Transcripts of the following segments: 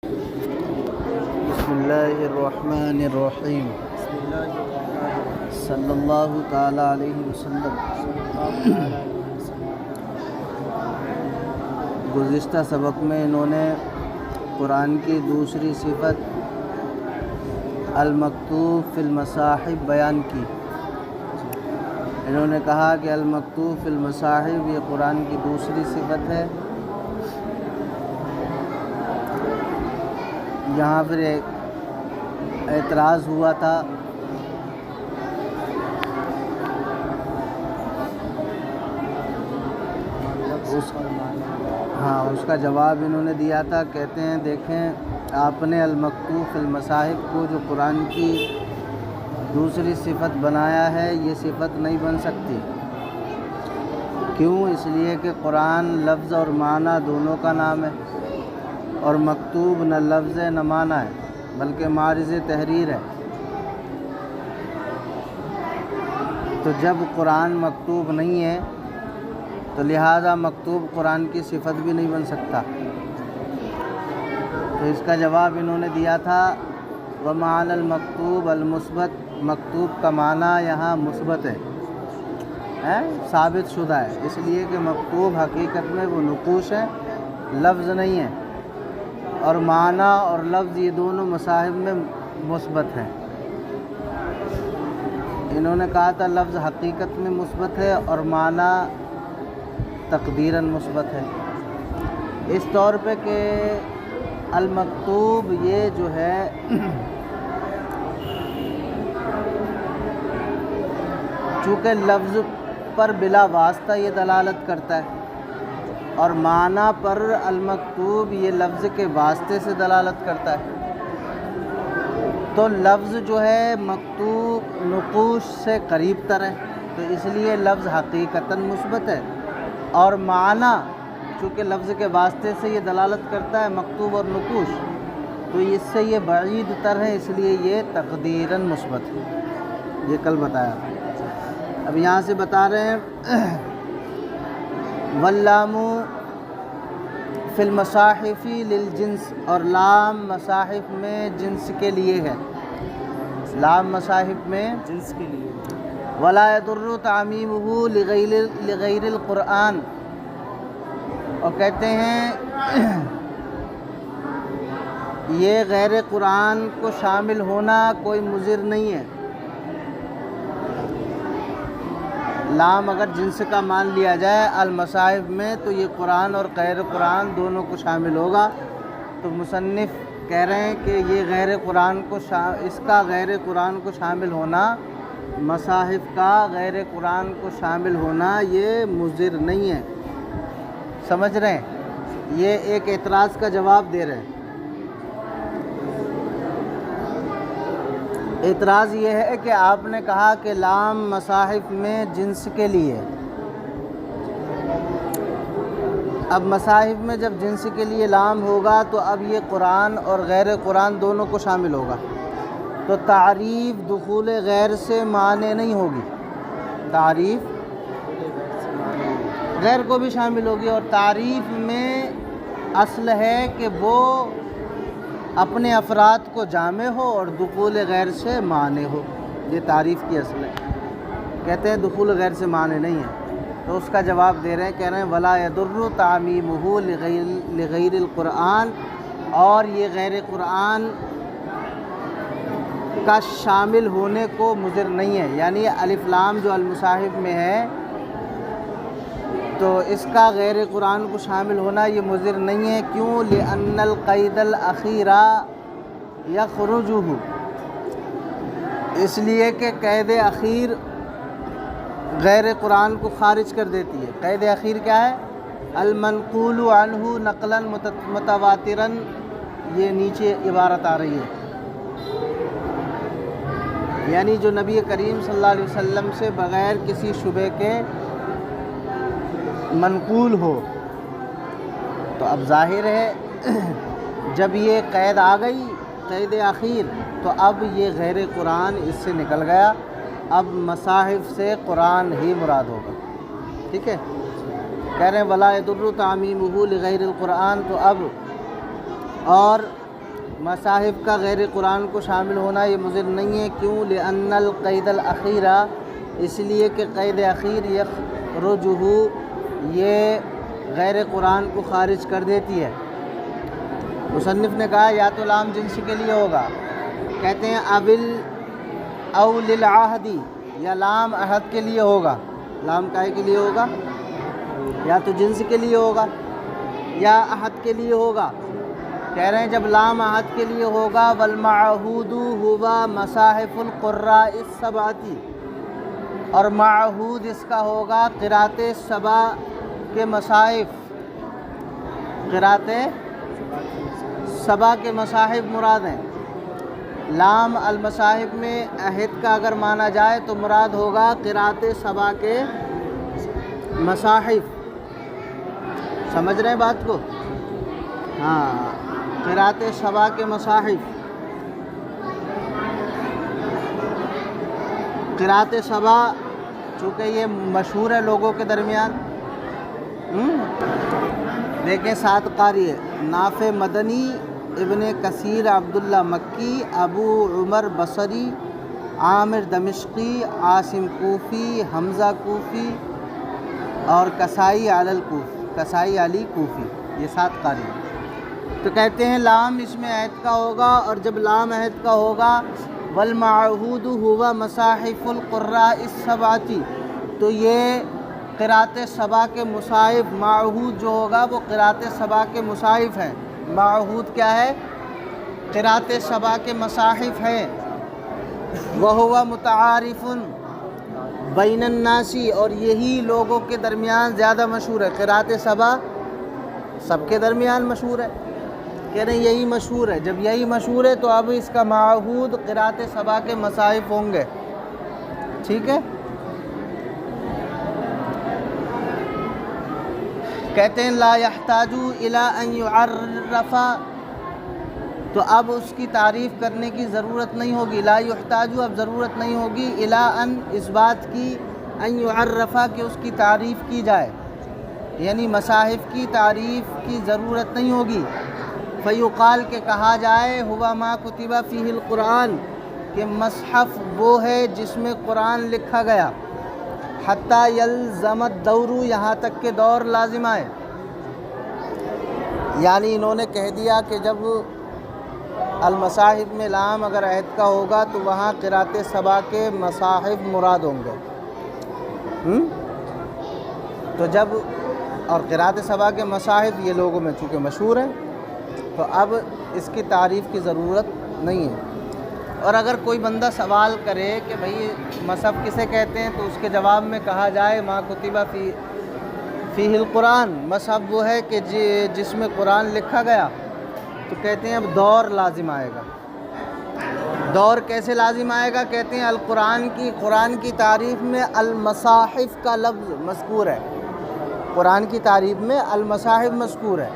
بسم اللہ الرحمن الرحیم صلی اللہ تعالی علیہ وسلم۔ گزشتہ سبق میں انہوں نے قرآن کی دوسری صفت المکتوب فی المصاحف بیان کی۔ انہوں نے کہا کہ المکتوب فی المصاحف یہ قرآن کی دوسری صفت ہے۔ یہاں پھر ایک اعتراض ہوا تھا اس کا جواب انہوں نے دیا تھا۔ کہتے ہیں دیکھیں آپ نے المکتوب فی المصاحف کو جو قرآن کی دوسری صفت بنایا ہے یہ صفت نہیں بن سکتی۔ کیوں؟ اس لیے کہ قرآن لفظ اور معنی دونوں کا نام ہے، اور مکتوب نہ لفظ ہے نہ معنی ہے بلکہ معرض تحریر ہے۔ تو جب قرآن مکتوب نہیں ہے تو لہذا مکتوب قرآن کی صفت بھی نہیں بن سکتا۔ تو اس کا جواب انہوں نے دیا تھا وَمَعْنَى الْمَكْتُوبِ الْمُثْبَتِ، مکتوب کا معنی یہاں مثبت ہے، ثابت شدہ ہے، اس لیے کہ مکتوب حقیقت میں وہ نقوش ہے، لفظ نہیں ہے، اور معنی اور لفظ یہ دونوں مصاحف میں مثبت ہیں۔ انہوں نے کہا تھا لفظ حقیقت میں مثبت ہے اور معنی تقدیراً مثبت ہے، اس طور پہ کہ المکتوب یہ جو ہے چونکہ لفظ پر بلا واسطہ یہ دلالت کرتا ہے، اور معنی پر المکتوب یہ لفظ کے واسطے سے دلالت کرتا ہے۔ تو لفظ جو ہے مکتوب نقوش سے قریب تر ہے، تو اس لیے لفظ حقیقتاً مثبت ہے، اور معنی چونکہ لفظ کے واسطے سے یہ دلالت کرتا ہے مکتوب اور نقوش، تو اس سے یہ بعید تر ہے، اس لیے یہ تقدیراً مثبت ہے۔ یہ کل بتایا۔ اب یہاں سے بتا رہے ہیں واللام فی المصاحف للجنس، اور لام مصاحف میں جنس کے لیے ہے، لام مصاحف میں جنس کے لیے۔ ولا يضر تعمیمہ لغیر القرآن، اور کہتے ہیں یہ غیر قرآن کو شامل ہونا کوئی مضر نہیں ہے۔ لام اگر جنس کا مان لیا جائے المصاحف میں تو یہ قرآن اور غیر قرآن دونوں کو شامل ہوگا۔ تو مصنف کہہ رہے ہیں کہ یہ غیر قرآن کو اس کا غیر قرآن کو شامل ہونا، مصاحف کا غیر قرآن کو شامل ہونا یہ مضر نہیں ہے۔ سمجھ رہے ہیں؟ یہ ایک اعتراض کا جواب دے رہے ہیں۔ اعتراض یہ ہے کہ آپ نے کہا کہ لام مصاحف میں جنس کے لیے، اب مصاحف میں جب جنس کے لیے لام ہوگا تو اب یہ قرآن اور غیر قرآن دونوں کو شامل ہوگا، تو تعریف دخول غیر سے معنی نہیں ہوگی، تعریف غیر کو بھی شامل ہوگی، اور تعریف میں اصل ہے کہ وہ اپنے افراد کو جامع ہو اور دخول غیر سے معنی ہو، یہ تعریف کی اصل ہے۔ کہتے ہیں دخول غیر سے معنی نہیں ہے، تو اس کا جواب دے رہے ہیں، کہہ رہے ہیں ولا يضر تعمیمہ لغیر القرآن، اور یہ غیر قرآن کا شامل ہونے کو مضر نہیں ہے، یعنی الف لام جو المصاحف میں ہے تو اس کا غیر قرآن کو شامل ہونا یہ مضر نہیں ہے۔ کیوں؟ لأن القید الأخیر یخرجہ، اس لیے کہ قید اخیر غیر قرآن کو خارج کر دیتی ہے۔ قید اخیر کیا ہے؟ المنقول عنہ نقلا متواترا، یہ نیچے عبارت آ رہی ہے، یعنی جو نبی کریم صلی اللہ علیہ وسلم سے بغیر کسی شبہ کے منقول ہو۔ تو اب ظاہر ہے جب یہ قید آ گئی، قید اخیر، تو اب یہ غیر قرآن اس سے نکل گیا، اب مصاحف سے قرآن ہی مراد ہوگا۔ ٹھیک ہے؟ کہہ رہے ہیں ولا يضر تعمیمہ لغیر القرآن، تو اب اور مصاحف کا غیر قرآن کو شامل ہونا یہ مضر نہیں ہے. کیوں؟ لأن القید الأخیرہ، اس لیے کہ قید اخیر یخرجہ، یہ غیر قرآن کو خارج کر دیتی ہے. مصنف نے کہا یا تو لام جنس کے لیے ہوگا، کہتے ہیں او للعہدی، یا لام عہد کے لیے ہوگا. لام کائے کے لیے ہوگا؟ یا تو جنس کے لیے ہوگا یا عہد کے لیے ہوگا. کہہ رہے ہیں جب لام عہد کے لیے ہوگا والمعہود ہوا مصاحف القراء السبعۃ، اور معہود اس کا ہوگا قرأت سبع کے مصاحف. قرأت سبع کے مصاحف مراد ہیں. لام المصاحف میں عہد کا اگر مانا جائے تو مراد ہوگا قرأت سبع کے مصاحف. سمجھ رہے ہیں بات کو؟ ہاں، قرأت سبع کے مصاحف. قرأت سبع چونکہ یہ مشہور ہے لوگوں کے درمیان. دیکھیں 7 قاری ہے: نافع مدنی، ابن کثیر عبداللہ مکی، ابو عمر بصری، عامر دمشقی، عاصم کوفی، حمزہ کوفی اور کسائی علی کوفی. یہ 7 قاری ہیں. تو کہتے ہیں لام اس میں عہد کا ہوگا، اور جب لام عہد کا ہوگا والمعہود ہوا مصاحف القراء السبعۃ، تو یہ قرأت سبع کے مصاحف، معہود جو ہوگا وہ قرأت سبع کے مصاحف ہیں. معہود کیا ہے؟ قرأت سبع کے مصاحف ہیں. وہو متعارف بین الناس، اور یہی لوگوں کے درمیان زیادہ مشہور ہے. قرأت سبع سب کے درمیان مشہور ہے. کہہ رہے ہیں یہی مشہور ہے. جب یہی مشہور ہے تو اب اس کا معہود قرأت سبع کے مصاحف ہوں گے. ٹھیک ہے. کہتے ہیں لا یحتاج الی ان یعرف، تو اب اس کی تعریف کرنے کی ضرورت نہیں ہوگی. لا یحتاج، اب ضرورت نہیں ہوگی الی ان، اس بات کی، ان یعرف کہ اس کی تعریف کی جائے، یعنی مصاحف کی تعریف کی ضرورت نہیں ہوگی. فیقال کہ کہا جائے ہوا ما کتب فیہ القرآن، کہ مصحف وہ ہے جس میں قرآن لکھا گیا. حتی یلزم الدور، یہاں تک کہ دور لازم آئے. یعنی انہوں نے کہہ دیا کہ جب المصاحف میں لام اگر عہد کا ہوگا تو وہاں قرأت سبع کے مصاحف مراد ہوں گے. تو جب، اور قرأت سبع کے مصاحف یہ لوگوں میں چونکہ مشہور ہیں تو اب اس کی تعریف کی ضرورت نہیں ہے. اور اگر کوئی بندہ سوال کرے کہ بھئی مصحف کسے کہتے ہیں، تو اس کے جواب میں کہا جائے ما کتب فیہ القرآن، مصحف وہ ہے کہ جس میں قرآن لکھا گیا. تو کہتے ہیں اب دور لازم آئے گا. دور کیسے لازم آئے گا؟ کہتے ہیں قرآن کی تعریف میں المصاحف کا لفظ مذکور ہے. قرآن کی تعریف میں المصاحف مذکور ہے.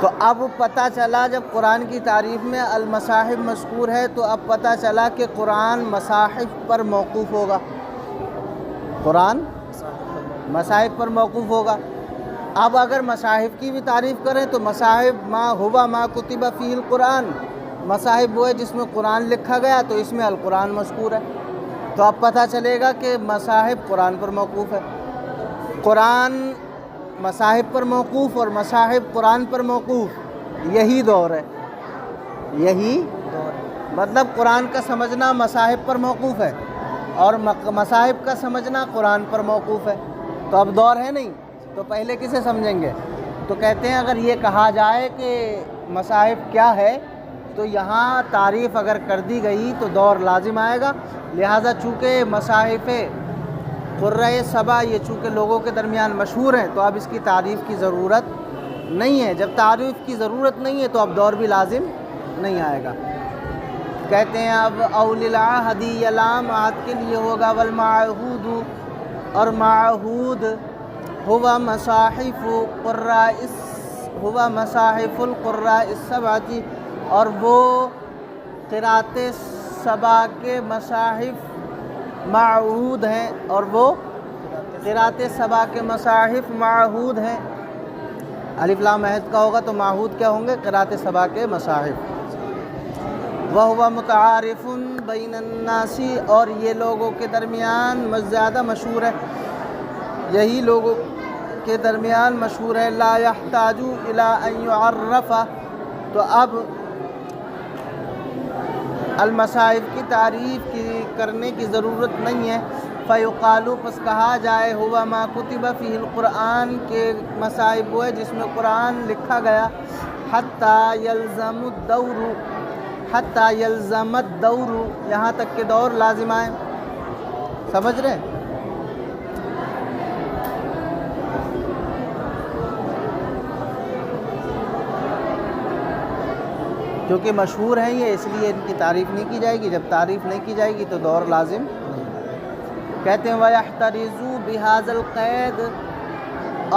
تو اب پتہ چلا جب قرآن کی تعریف میں المصاحف مذکور ہے تو اب پتہ چلا کہ قرآن مصاحف پر موقوف ہوگا. قرآن مصاحف پر موقوف ہوگا. اب اگر مصاحف کی بھی تعریف کریں تو مصاحف ما کتب فیہ القرآن، مصاحف وہ ہے جس میں قرآن لکھا گیا، تو اس میں القرآن مذکور ہے. تو اب پتہ چلے گا کہ مصاحف قرآن پر موقوف ہے. قرآن مصاحف پر موقوف اور مصاحف قرآن پر موقوف، یہی دور ہے. یہی مطلب قرآن کا سمجھنا مصاحف پر موقوف ہے اور مصاحف کا سمجھنا قرآن پر موقوف ہے. تو اب دور ہے نہیں، تو پہلے کسے سمجھیں گے؟ تو کہتے ہیں اگر یہ کہا جائے کہ مصاحف کیا ہے تو یہاں تعریف اگر کر دی گئی تو دور لازم آئے گا. لہٰذا چونکہ مصاحف قرۂ سبع یہ چونکہ لوگوں کے درمیان مشہور ہیں تو اب اس کی تعریف کی ضرورت نہیں ہے. جب تعریف کی ضرورت نہیں ہے تو اب دور بھی لازم نہیں آئے گا. کہتے ہیں اب اول العہد، یہ لام عہد کے لیے ہوگا. والمعہود، اور معہود ہوا مصاحف القراء السبعۃ، اور وہ قرأت سبع کے مصاحف معہود ہیں، اور وہ قرأت سبع کے مصاحف معہود ہیں. الف لام عہد کا ہوگا تو معہود کیا ہوں گے؟ قراءت سبا کے مصاحف۔ وَهُوَ مُتَعَارِفٌ بَيْنَ النَّاسِ، اور یہ لوگوں کے درمیان زیادہ مشہور ہے، یہی لوگوں کے درمیان مشہور ہے۔ لا يحتاج الى ان يعرف، تو اب المصاحف کی تعریف کرنے کی ضرورت نہیں ہے۔ فیقال، پس کہا جائے، ہوا ما کتب فیہ القرآن، کے مصاحف وہ ہے جس میں قرآن لکھا گیا۔ حتی یلزم الدور، یہاں تک کہ دور لازم آئے۔ سمجھ رہے ہیں؟ کیونکہ مشہور ہیں یہ، اس لیے ان کی تعریف نہیں کی جائے گی، جب تعریف نہیں کی جائے گی تو دور لازم نہیں۔ کہتے ہیں وَيَحْتَرِزُ بِهَذَا الْقَيْدِ،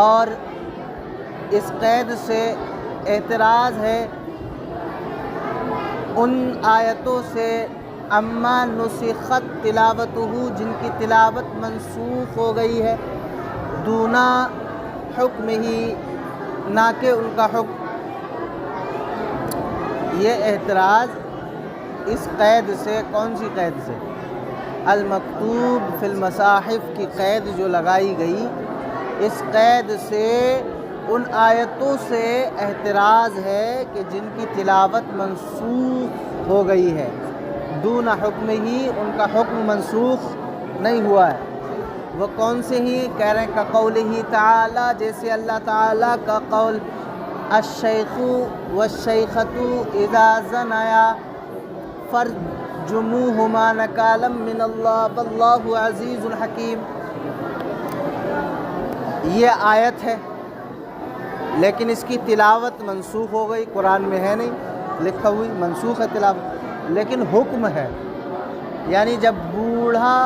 اور اس قید سے اعتراض ہے ان آیتوں سے، اما نسخت تلاوتہ، جن کی تلاوت منسوخ ہو گئی ہے، دونا حکم ہی، نہ کہ ان کا حکم۔ یہ اعتراض اس قید سے، کون سی قید سے؟ المکتوب فی المصاحف کی قید جو لگائی گئی، اس قید سے ان آیتوں سے اعتراض ہے کہ جن کی تلاوت منسوخ ہو گئی ہے، دون حکم ہی، ان کا حکم منسوخ نہیں ہوا ہے۔ وہ کون سے ہی؟ کہہ رہے ہیں کہ قولہ تعالی، جیسے اللہ تعالیٰ کا قول، الشیخ والشیخۃ اذا زنیا فرجموہما نکالا من اللہ واللہ عزیز حکیم۔ یہ آیت ہے لیکن اس کی تلاوت منسوخ ہو گئی، قرآن میں ہے نہیں لکھا ہوئی، منسوخ ہے تلاوت، لیکن حکم ہے۔ یعنی جب بوڑھا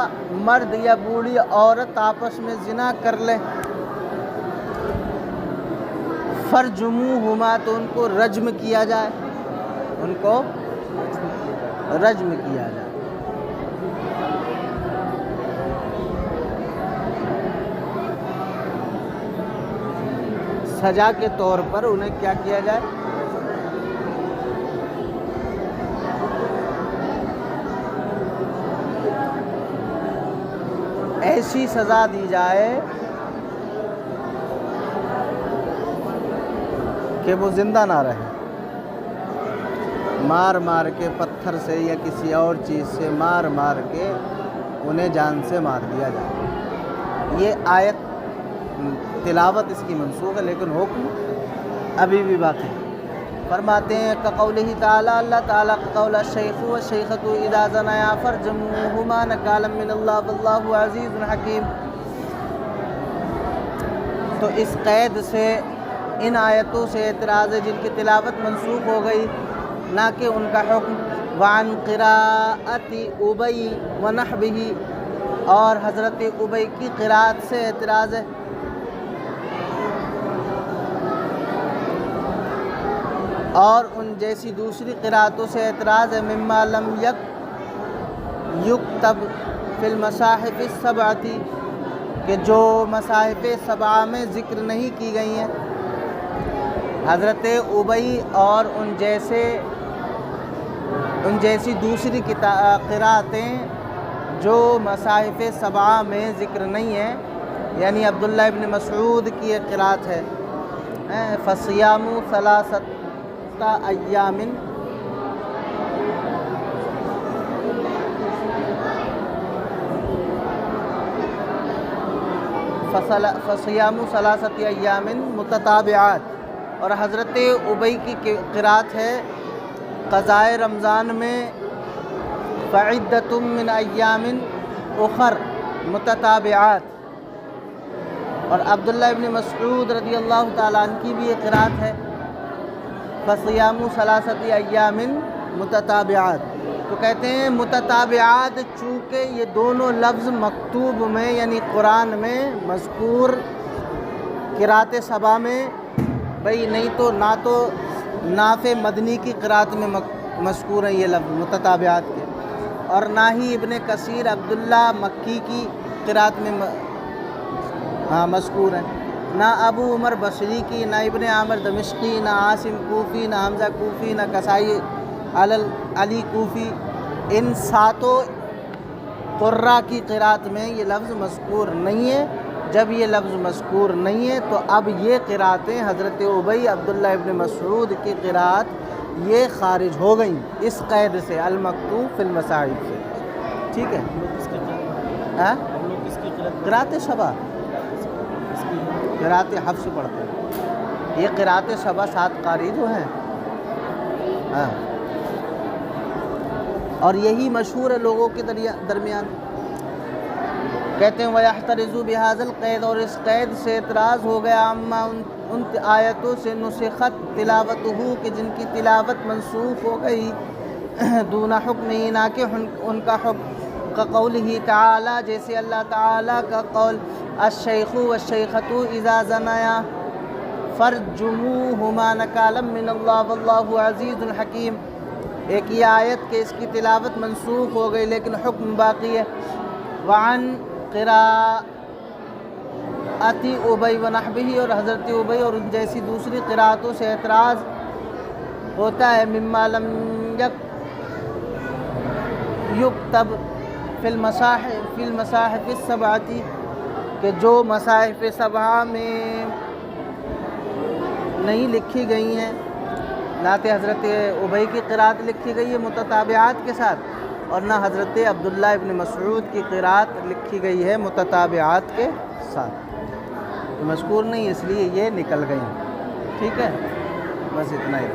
مرد یا بوڑھی عورت آپس میں زنا کر لے، فرجموہما، تو ان کو رجم کیا جائے، ان کو رجم کیا جائے۔ سزا کے طور پر انہیں کیا کیا جائے؟ ایسی سزا دی جائے کہ وہ زندہ نہ رہے، مار مار کے، پتھر سے یا کسی اور چیز سے مار مار کے انہیں جان سے مار دیا جائے۔ یہ آیت تلاوت اس کی منسوخ ہے لیکن حکم ابھی بھی باقی۔ فرماتے ہیں کہ قولہ تعالی، اللہ تعالیٰ کا قول، الشیخ والشیخۃ اذا زنیا فرجموہما نکالا من اللہ واللہ عزیز حکیم۔ تو اس قید سے، ان آیتوں سے اعتراض ہے جن کی تلاوت منسوخ ہو گئی، نہ کہ ان کا حکم۔ وعن قراءت ابی ونحوہ، اور حضرت ابی کی قراءت سے اعتراض ہے۔ اور ان جیسی دوسری قراءتوں سے اعتراض ہے۔ مما لم یکتب فی المصاحف السبعۃ، کہ جو مصاحف سبعہ میں ذکر نہیں کی گئی ہیں۔ حضرت ابی اور ان جیسی دوسری قراءتیں جو مصاحف سبعہ میں ذکر نہیں ہیں، یعنی عبداللہ ابن مسعود کی ایک قراءت ہے، فصیام ثلاثۃ ایام، فصیام ثلاثۃ ایام متتابعات۔ اور حضرت ابی کی قراءت ہے قضائے رمضان میں فعدۃ من ایام اخر متتابعات۔ اور عبداللہ ابن مسعود رضی اللہ تعالیٰ عنہ کی بھی یہ قراءت ہے فصیام ثلاثۃ ایام متتابعات۔ تو کہتے ہیں متتابعات، چونکہ یہ دونوں لفظ مکتوب میں یعنی قرآن میں مذکور قراءت سبا میں بھئی نہیں، تو نہ تو نافع مدنی کی قراءت میں مذکور ہیں یہ لفظ متتابعات کے، اور نہ ہی ابن کثیر عبداللہ مکی کی قراءت میں مذکور ہیں۔ نہ ابو عمر بصری کی، نہ ابن عامر دمشقی، نہ عاصم کوفی، نہ حمزہ کوفی، نہ کسائی علی کوفی، ان ساتوں قراء کی قراءت میں یہ لفظ مذکور نہیں ہے۔ جب یہ لفظ مذکور نہیں ہے تو اب یہ قراءتیں حضرت ابی، عبداللہ ابن مسعود کی قراءت یہ خارج ہو گئیں اس قید سے، المکتوب فی المصاحف سے، ٹھیک ہے؟ ہاں قراءت شبہ، قراءت حفص پڑھتے ہیں، یہ قراءت شبہ 7 قاری جو ہیں، ہاں، اور یہی مشہور ہے لوگوں کے درمیان۔ کہتے ہیں وَيَحْتَرِزُ بِهَذَا الْقَيْدِ، اور اس قید سے اعتراض ہو گیا، اما ان آیتوں سے نسخت تلاوتہ کہ جن کی تلاوت منسوخ ہو گئی، دون حکم ہی نہ کہ ان کا حکم، کقولہ تعالی جیسے اللہ تعالیٰ کا قول، الشیخ والشیخۃ اذا زنیا فرجموہما نکالا من اللہ واللہ عزیز حکیم۔ ایک یہ آیت کہ اس کی تلاوت منسوخ ہو گئی لیکن حکم باقی ہے۔ وعن قراءت ابی ونحوہ، اور حضرت ابی اور ان جیسی دوسری قراءتوں سے اعتراض ہوتا ہے، مما لم یکتب فی المصاحف السبعۃ، کہ جو مصاحف سبعہ میں نہیں لکھی گئی ہیں، نہ حضرت ابی کی قراءت لکھی گئی ہے متتابعات کے ساتھ، اور نہ حضرت عبداللہ ابن مسعود کی قراءت لکھی گئی ہے متتابعات کے ساتھ، مذکور نہیں اس لیے یہ نکل گئی، ٹھیک ہے؟ بس اتنا ہی۔